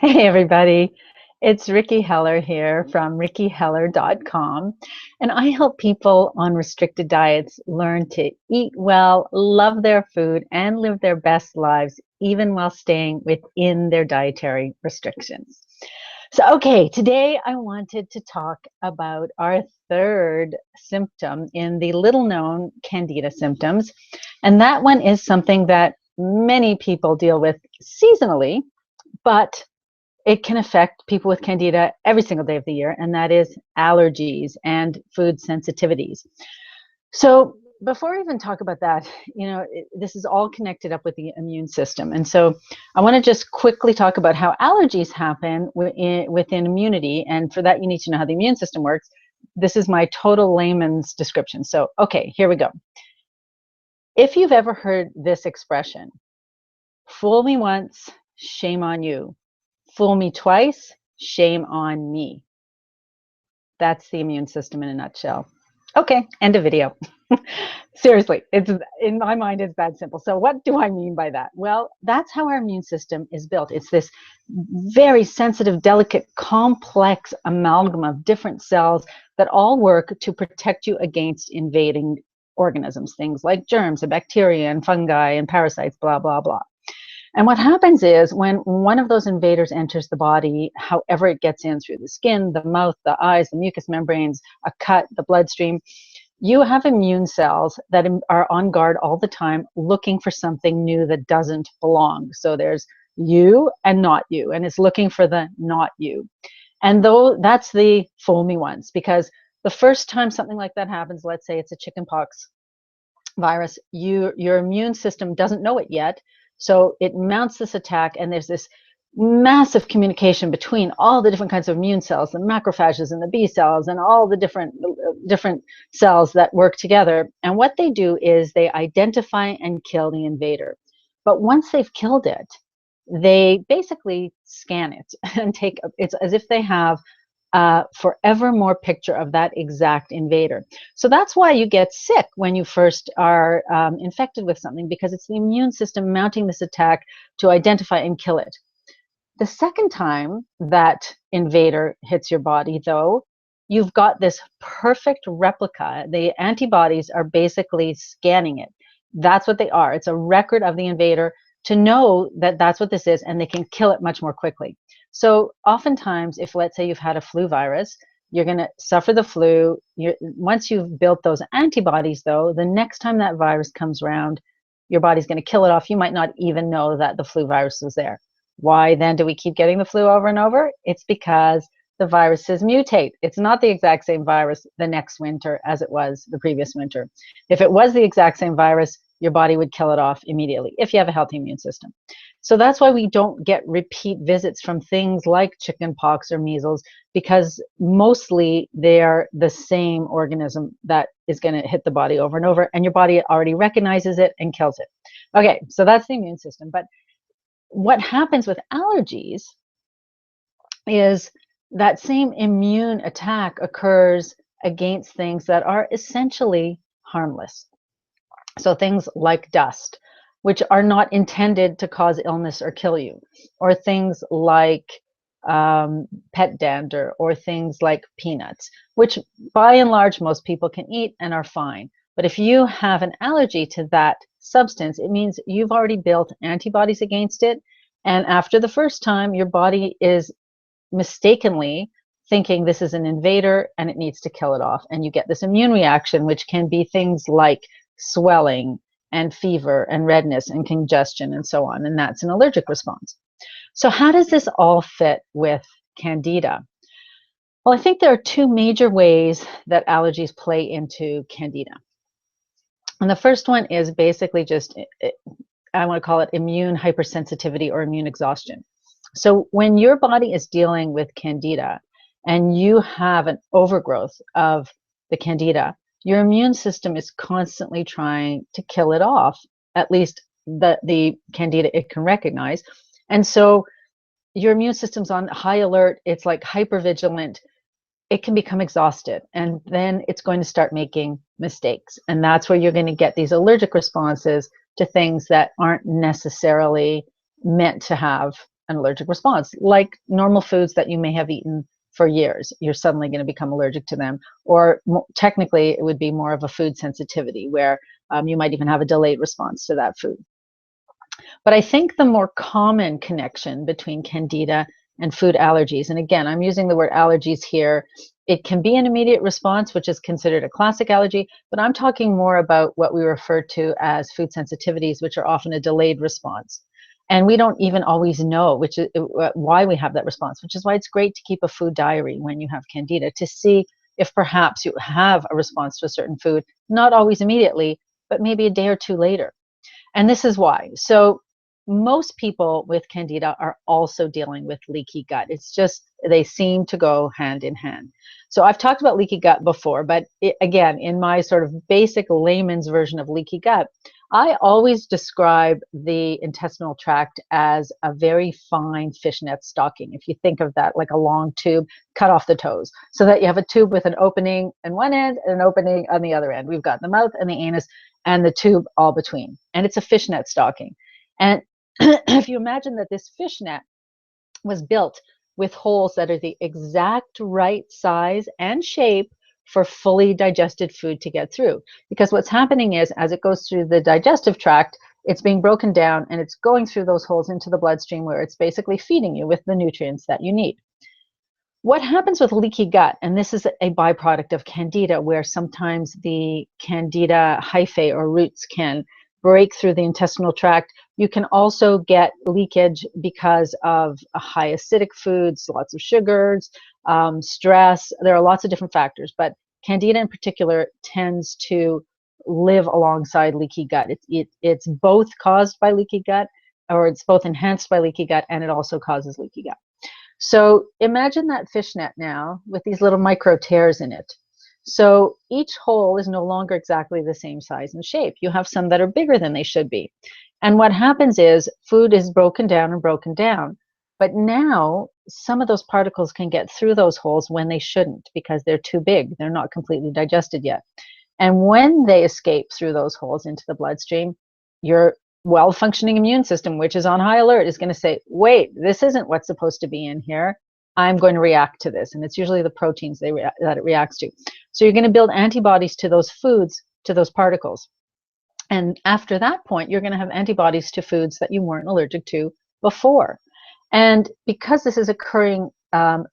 Hey everybody, it's Ricky Heller here from rickyheller.com, and I help people on restricted diets learn to eat well, love their food, and live their best lives even while staying within their dietary restrictions. So, okay, today I wanted to talk about our third symptom in the little known Candida symptoms, and that one is something that many people deal with seasonally, but it can affect people with candida every single day of the year, and that is allergies and food sensitivities. So before we even talk about that, this is all connected up with the immune system. And so I want to just quickly talk about how allergies happen within immunity. And for that, you need to know how the immune system works. This is my total layman's description. So, okay, here we go. If you've ever heard this expression, fool me once, shame on you. Fool me twice, shame on me. That's the immune system in a nutshell. Okay, end of video. Seriously, it's in my mind, it's that simple. So what do I mean by that? Well, that's how our immune system is built. It's this very sensitive, delicate, complex amalgam of different cells that all work to protect you against invading organisms, things like germs and bacteria and fungi and parasites, blah, blah, blah. And what happens is when one of those invaders enters the body, however it gets in through the skin, the mouth, the eyes, the mucous membranes, a cut, the bloodstream, you have immune cells that are on guard all the time looking for something new that doesn't belong. So there's you and not you, and it's looking for the not you. And though that's the fool me once, because the first time something like that happens, let's say it's a chickenpox virus, your immune system doesn't know it yet. So it mounts this attack, and there's this massive communication between all the different kinds of immune cells, the macrophages and the B cells, and all the different cells that work together. And what they do is they identify and kill the invader. But once they've killed it, they basically scan it and take it's as if they have forevermore picture of that exact invader. So that's why you get sick when you first are infected with something, because it's the immune system mounting this attack to identify and kill it. The second time that invader hits your body, though, you've got this perfect replica. The antibodies are basically scanning it. That's what they are. It's a record of the invader to know that that's what this is, and they can kill it much more quickly. So oftentimes, if let's say you've had a flu virus, you're going to suffer the flu. Once you've built those antibodies, though, the next time that virus comes around, your body's going to kill it off. You might not even know that the flu virus was there. Why then do we keep getting the flu over and over? It's because the viruses mutate. It's not the exact same virus the next winter as it was the previous winter. If it was the exact same virus, your body would kill it off immediately if you have a healthy immune system. So that's why we don't get repeat visits from things like chickenpox or measles, because mostly they're the same organism that is going to hit the body over and over, and your body already recognizes it and kills it. Okay, so that's the immune system. But what happens with allergies is that same immune attack occurs against things that are essentially harmless. So things like dust, which are not intended to cause illness or kill you, or things like pet dander, or things like peanuts, which by and large most people can eat and are fine. But if you have an allergy to that substance, it means you've already built antibodies against it. And after the first time, your body is mistakenly thinking this is an invader and it needs to kill it off. And you get this immune reaction, which can be things like swelling and fever and redness and congestion and so on. And that's an allergic response. So how does this all fit with Candida? Well, I think there are two major ways that allergies play into Candida. And the first one is basically just, I want to call it immune hypersensitivity or immune exhaustion. So when your body is dealing with Candida and you have an overgrowth of the Candida, your immune system is constantly trying to kill it off, at least the Candida it can recognize. And so your immune system's on high alert. It's like hypervigilant. It can become exhausted, and then it's going to start making mistakes. And that's where you're going to get these allergic responses to things that aren't necessarily meant to have an allergic response, like normal foods that you may have eaten for years. You're suddenly going to become allergic to them, or technically, it would be more of a food sensitivity where you might even have a delayed response to that food. But I think the more common connection between Candida and food allergies, and again, I'm using the word allergies here, it can be an immediate response, which is considered a classic allergy, but I'm talking more about what we refer to as food sensitivities, which are often a delayed response. And we don't even always know which is why we have that response, which is why it's great to keep a food diary when you have Candida to see if perhaps you have a response to a certain food, not always immediately, but maybe a day or two later. And this is why. So most people with Candida are also dealing with leaky gut. It's just they seem to go hand in hand. So I've talked about leaky gut before, but again, in my sort of basic layman's version of leaky gut, I always describe the intestinal tract as a very fine fishnet stocking. If you think of that like a long tube cut off the toes, so that you have a tube with an opening on one end and an opening on the other end. We've got the mouth and the anus and the tube all between. And it's a fishnet stocking. And if you imagine that this fishnet was built with holes that are the exact right size and shape for fully digested food to get through. Because what's happening is, as it goes through the digestive tract, it's being broken down and it's going through those holes into the bloodstream where it's basically feeding you with the nutrients that you need. What happens with leaky gut, and this is a byproduct of Candida, where sometimes the Candida hyphae or roots can break through the intestinal tract. You can also get leakage because of high acidic foods, lots of sugars, stress. There are lots of different factors, but Candida in particular tends to live alongside leaky gut. It's both caused by leaky gut, or it's both enhanced by leaky gut, and it also causes leaky gut. So imagine that fishnet now with these little micro tears in it. So each hole is no longer exactly the same size and shape. You have some that are bigger than they should be. And what happens is food is broken down and broken down. But now some of those particles can get through those holes when they shouldn't because they're too big. They're not completely digested yet. And when they escape through those holes into the bloodstream, your well-functioning immune system, which is on high alert, is going to say, wait, this isn't what's supposed to be in here. I'm going to react to this. And it's usually the proteins that it reacts to. So you're going to build antibodies to those foods, to those particles. And after that point, you're going to have antibodies to foods that you weren't allergic to before. And because this is occurring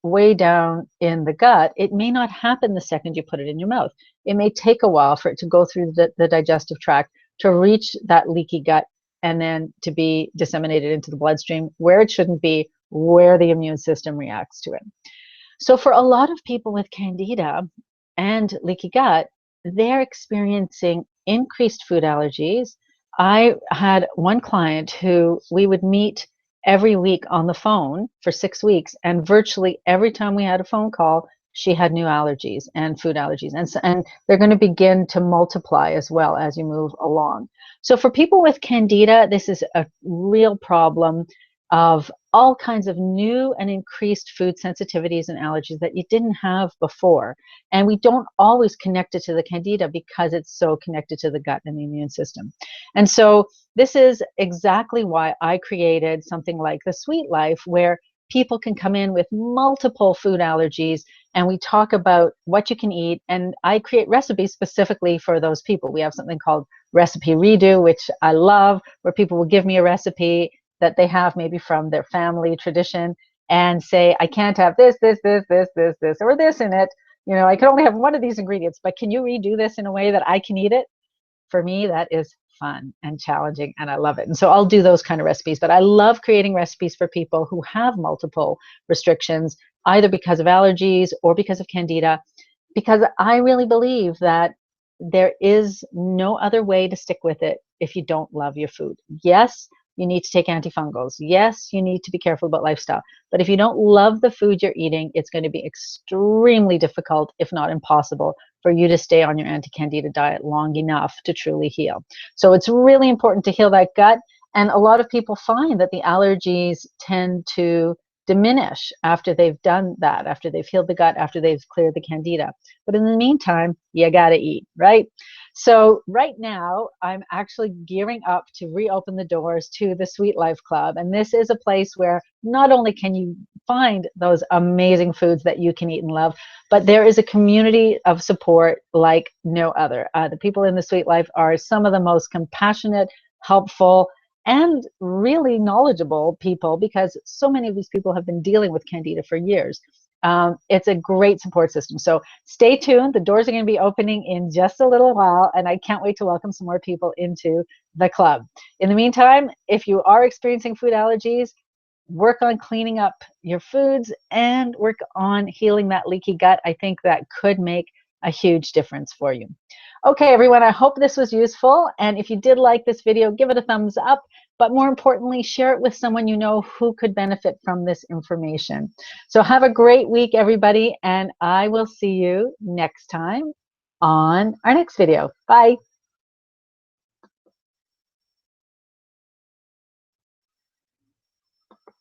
way down in the gut, it may not happen the second you put it in your mouth. It may take a while for it to go through the digestive tract to reach that leaky gut and then to be disseminated into the bloodstream where it shouldn't be, where the immune system reacts to it. So for a lot of people with Candida and leaky gut, they're experiencing increased food allergies. I had one client who we would meet every week on the phone for 6 weeks, and virtually every time we had a phone call, she had new allergies and food allergies, and they're going to begin to multiply as well as you move along. So for people with Candida, this is a real problem of all kinds of new and increased food sensitivities and allergies that you didn't have before. And we don't always connect it to the Candida because it's so connected to the gut and the immune system. And so this is exactly why I created something like the Sweet Life, where people can come in with multiple food allergies and we talk about what you can eat. And I create recipes specifically for those people. We have something called Recipe Redo, which I love, where people will give me a recipe that they have maybe from their family tradition and say, I can't have this, or this in it. You know, I can only have one of these ingredients, but can you redo this in a way that I can eat it? For me, that is fun and challenging, and I love it. And so I'll do those kind of recipes, but I love creating recipes for people who have multiple restrictions, either because of allergies or because of Candida, because I really believe that there is no other way to stick with it if you don't love your food. Yes, you need to take antifungals. Yes, you need to be careful about lifestyle. But if you don't love the food you're eating, it's going to be extremely difficult, if not impossible, for you to stay on your anti-Candida diet long enough to truly heal. So it's really important to heal that gut. And a lot of people find that the allergies tend to diminish after they've done that, after they've healed the gut, after they've cleared the Candida. But in the meantime, you got to eat, right? So right now, I'm actually gearing up to reopen the doors to the Sweet Life Club. And this is a place where not only can you find those amazing foods that you can eat and love, but there is a community of support like no other. The people in the Sweet Life are some of the most compassionate, helpful, and really knowledgeable people, because so many of these people have been dealing with Candida for years. It's a great support system. So stay tuned. The doors are going to be opening in just a little while, and I can't wait to welcome some more people into the club. In the meantime, if you are experiencing food allergies, work on cleaning up your foods and work on healing that leaky gut. I think that could make a huge difference for you. Okay, everyone, I hope this was useful. And if you did like this video, give it a thumbs up. But more importantly, share it with someone you know who could benefit from this information. So have a great week, everybody. And I will see you next time on our next video. Bye.